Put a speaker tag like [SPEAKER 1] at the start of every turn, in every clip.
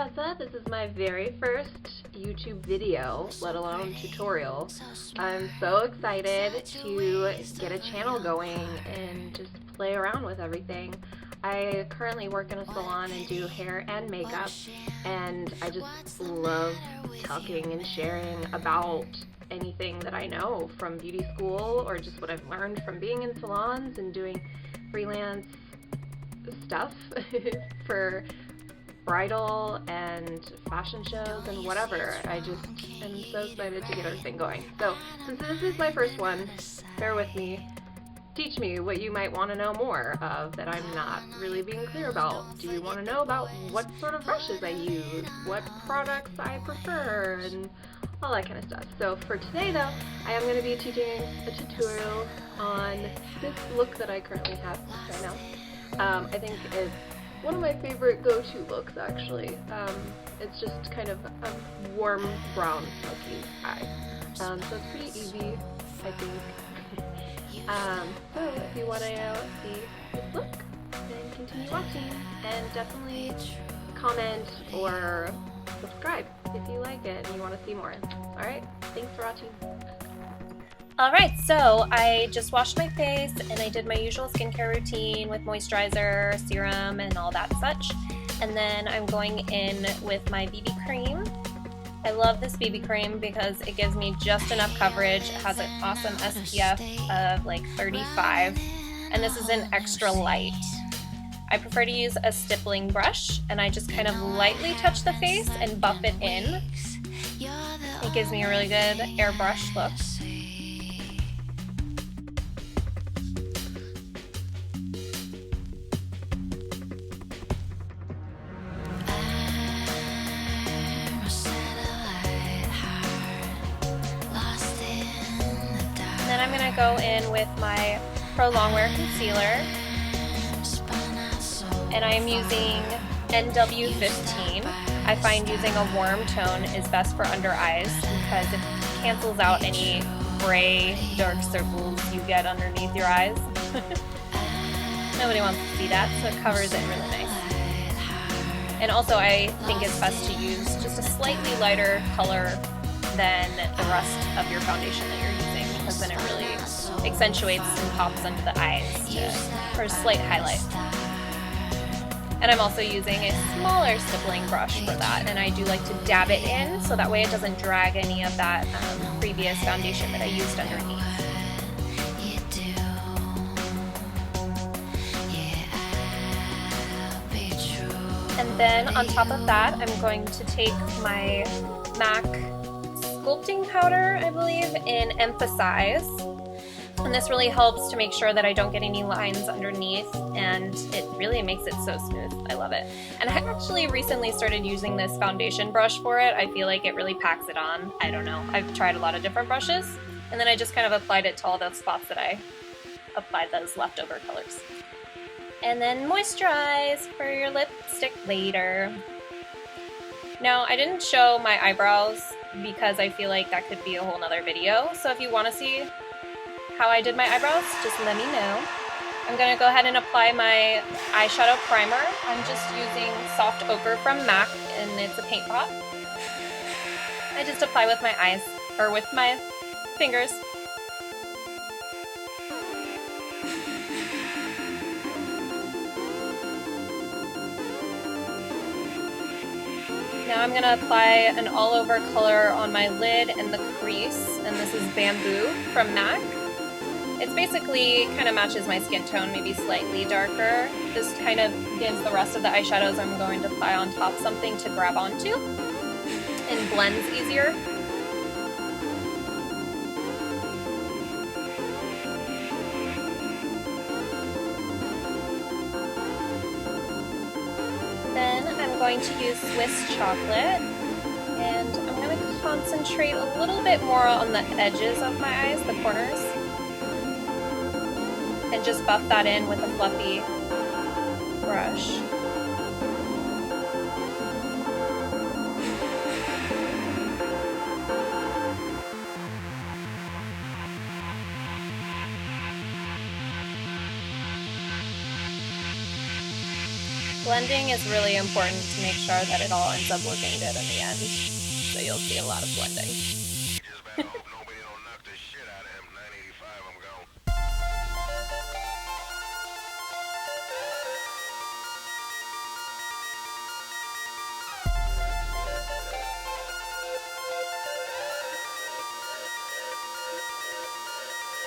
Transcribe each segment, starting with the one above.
[SPEAKER 1] Tessa. This is my very first YouTube video, let alone tutorial. I'm so excited to get a channel going and just play around with everything. I currently work in a salon and do hair and makeup, and I just love talking and sharing about anything that I know from beauty school or just what I've learned from being in salons and doing freelance stuff for bridal and fashion shows and whatever. I just am so excited to get everything going. So since this is my first one, bear with me. Teach me what you might want to know more of that I'm not really being clear about. Do you want to know about what sort of brushes I use, what products I prefer, and all that kind of stuff. So for today though, I am going to be teaching a tutorial on this look that I currently have right now. I think it's one of my favorite go-to looks actually. It's just kind of a warm brown smoky eye. So it's pretty easy, I think. So if you want to see this look, then continue watching and definitely comment or subscribe if you like it and you want to see more. Alright, thanks for watching.
[SPEAKER 2] Alright, so I just washed my face and I did my usual skincare routine with moisturizer, serum, and all that such. And then I'm going in with my BB cream. I love this BB cream because it gives me just enough coverage. It has an awesome SPF of like 35, and this is an extra light. I prefer to use a stippling brush, and I just kind of lightly touch the face and buff it in. It gives me a really good airbrush look. Then I'm going to go in with my Pro Longwear Concealer, and I am using NW15. I find using a warm tone is best for under eyes because it cancels out any gray dark circles you get underneath your eyes. Nobody wants to see that, so it covers it really nice. And also I think it's best to use just a slightly lighter color than the rest of your foundation that you're using, because then it really accentuates and pops under the eyes for a slight highlight. And I'm also using a smaller stippling brush for that, and I do like to dab it in so that way it doesn't drag any of that previous foundation that I used underneath. And then on top of that, I'm going to take my MAC Sculpting powder, I believe, in Emphasize. And this really helps to make sure that I don't get any lines underneath, and it really makes it so smooth. I love it. And I actually recently started using this foundation brush for it. I feel like it really packs it on. I don't know. I've tried a lot of different brushes, and then I just kind of applied it to all the spots that I applied those leftover colors. And then moisturize for your lipstick later. Now, I didn't show my eyebrows because I feel like that could be a whole nother video. So if you want to see how I did my eyebrows, just let me know. I'm going to go ahead and apply my eyeshadow primer. I'm just using Soft Ochre from MAC, and it's a paint pot. I just apply with my eyes, or with my fingers. Now I'm going to apply an all-over color on my lid and the crease, and this is Bamboo from MAC. It's basically kind of matches my skin tone, maybe slightly darker. This kind of gives the rest of the eyeshadows I'm going to apply on top something to grab onto and blends easier. Then I'm going to use Swiss chocolate, and I'm going to concentrate a little bit more on the edges of my eyes, the corners, and just buff that in with a fluffy brush. Blending is really important to make sure that it all ends up looking good in the end. So you'll see a lot of blending.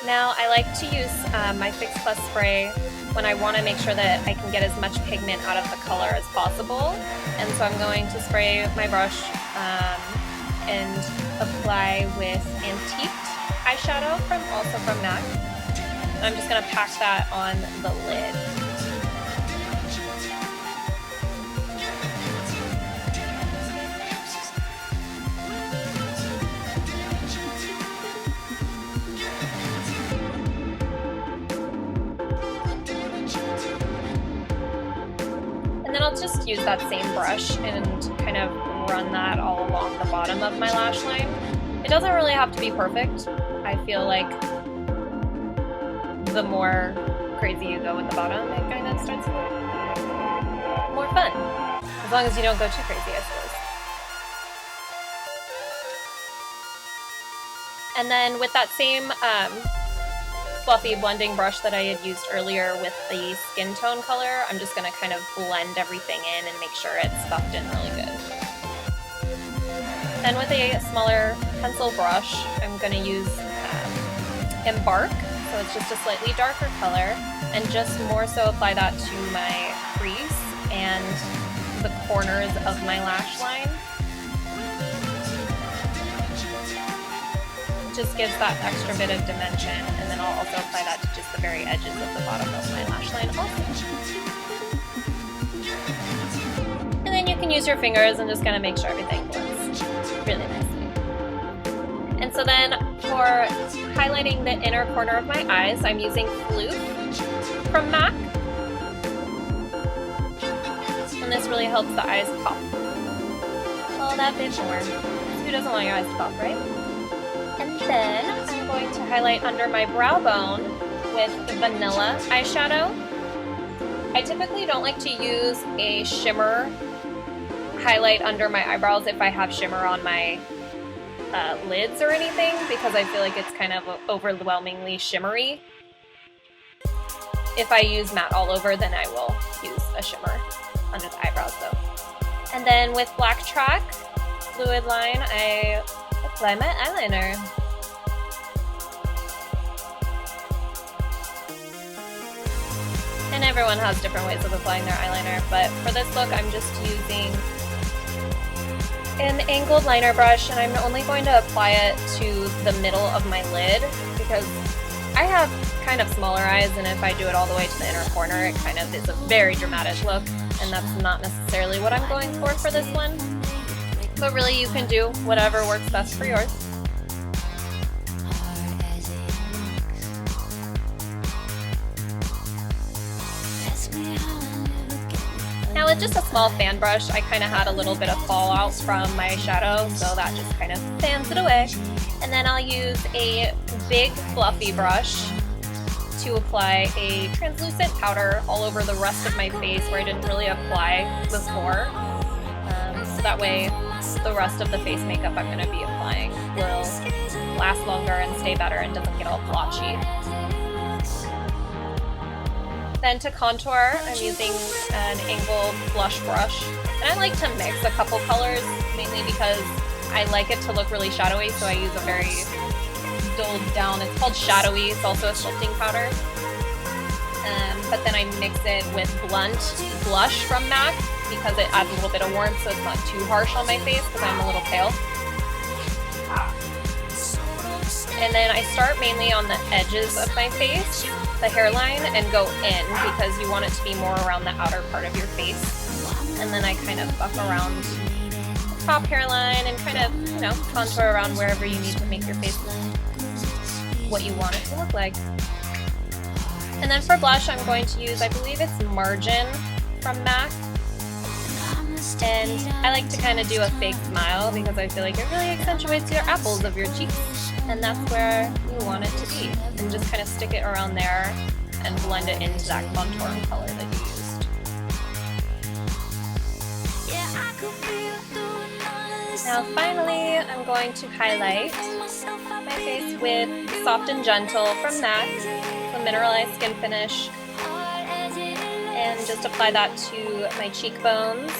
[SPEAKER 2] Now I like to use my Fix Plus spray when I want to make sure that I can get as much pigment out of the color as possible. And so I'm going to spray my brush and apply with Antiqued eyeshadow also from MAC. And I'm just going to pack that on the lid. And then I'll just use that same brush and kind of run that all along the bottom of my lash line. It doesn't really have to be perfect. I feel like the more crazy you go with the bottom, it kind of starts to look more fun. As long as you don't go too crazy, I suppose. And then with that same fluffy blending brush that I had used earlier with the skin tone color, I'm just going to kind of blend everything in and make sure it's stuffed in really good. Then with a smaller pencil brush, I'm going to use Embark, so it's just a slightly darker color, and just more so apply that to my crease and the corners of my lash line. Just gives that extra bit of dimension, and then I'll also apply that to just the very edges of the bottom of my lash line also. And then you can use your fingers and just kind of make sure everything blends really nicely. And so then for highlighting the inner corner of my eyes, I'm using Phloof from MAC. And this really helps the eyes pop all that bit more. Who doesn't want your eyes to pop, right? And then I'm going to highlight under my brow bone with vanilla eyeshadow. I typically don't like to use a shimmer highlight under my eyebrows if I have shimmer on my lids or anything, because I feel like it's kind of overwhelmingly shimmery. If I use matte all over, then I will use a shimmer under the eyebrows though. And then with Black Track Fluid Line, I apply my eyeliner. And everyone has different ways of applying their eyeliner, but for this look I'm just using an angled liner brush, and I'm only going to apply it to the middle of my lid because I have kind of smaller eyes, and if I do it all the way to the inner corner, it kind of is a very dramatic look, and that's not necessarily what I'm going for this one. But really, you can do whatever works best for yours. Now with just a small fan brush, I kind of had a little bit of fallout from my shadow, so that just kind of fans it away. And then I'll use a big fluffy brush to apply a translucent powder all over the rest of my face where I didn't really apply before. So that way the rest of the face makeup I'm going to be applying will last longer and stay better and doesn't get all blotchy. Then to contour, I'm using an angled blush brush, and I like to mix a couple colors, mainly because I like it to look really shadowy, so I use a very dulled down, it's called Shadowy, it's also a sculpting powder. But then I mix it with Blunt Blush from MAC, because it adds a little bit of warmth so it's not too harsh on my face, because I'm a little pale. And then I start mainly on the edges of my face, the hairline, and go in because you want it to be more around the outer part of your face. And then I kind of buff around the top hairline and kind of, you know, contour around wherever you need to make your face what you want it to look like. And then for blush, I'm going to use, I believe it's Margin from MAC. And I like to kind of do a fake smile because I feel like it really accentuates your apples of your cheeks. And that's where you want it to be. And just kind of stick it around there and blend it into that contour color that you used. Now finally, I'm going to highlight my face with Soft and Gentle from MAC, the Mineralize Skinfinish, and just apply that to my cheekbones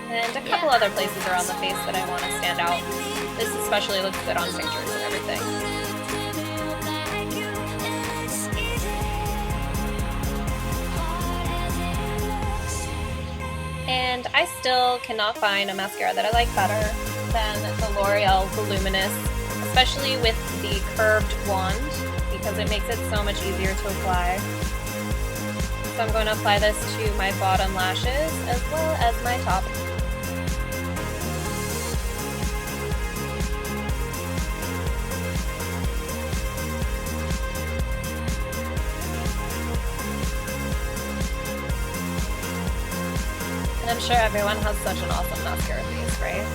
[SPEAKER 2] and a couple other places around the face that I want to stand out. This especially looks good on pictures and everything. And I still cannot find a mascara that I like better than the L'Oreal Voluminous, especially with the curved wand, because it makes it so much easier to apply. So I'm going to apply this to my bottom lashes as well as my top. And I'm sure everyone has such an awesome mascara face, right?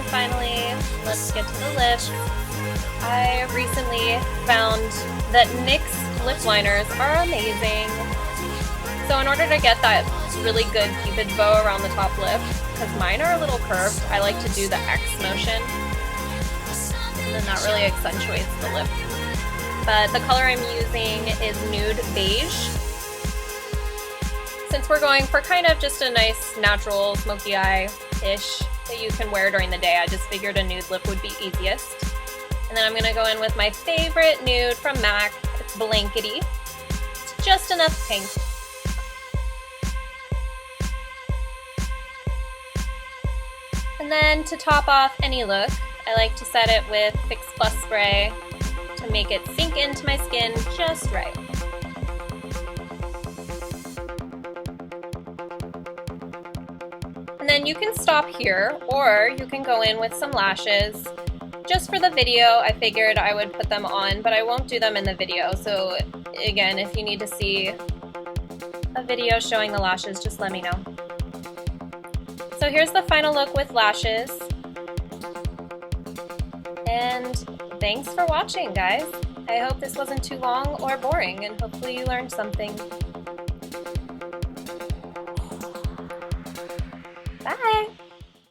[SPEAKER 2] Finally, let's get to the lips. I recently found that NYX lip liners are amazing. So in order to get that really good cupid bow around the top lip, because mine are a little curved, I like to do the X motion, and then that really accentuates the lip. But the color I'm using is Nude Beige. Since we're going for kind of just a nice natural smoky eye-ish that you can wear during the day, I just figured a nude lip would be easiest. And then I'm going to go in with my favorite nude from MAC. It's Blankety. It's just enough pink. And then to top off any look, I like to set it with Fix Plus Spray to make it sink into my skin just right. And then you can stop here, or you can go in with some lashes. Just for the video, I figured I would put them on, but I won't do them in the video. So again, if you need to see a video showing the lashes, just let me know. So here's the final look with lashes. And thanks for watching, guys. I hope this wasn't too long or boring, and hopefully you learned something.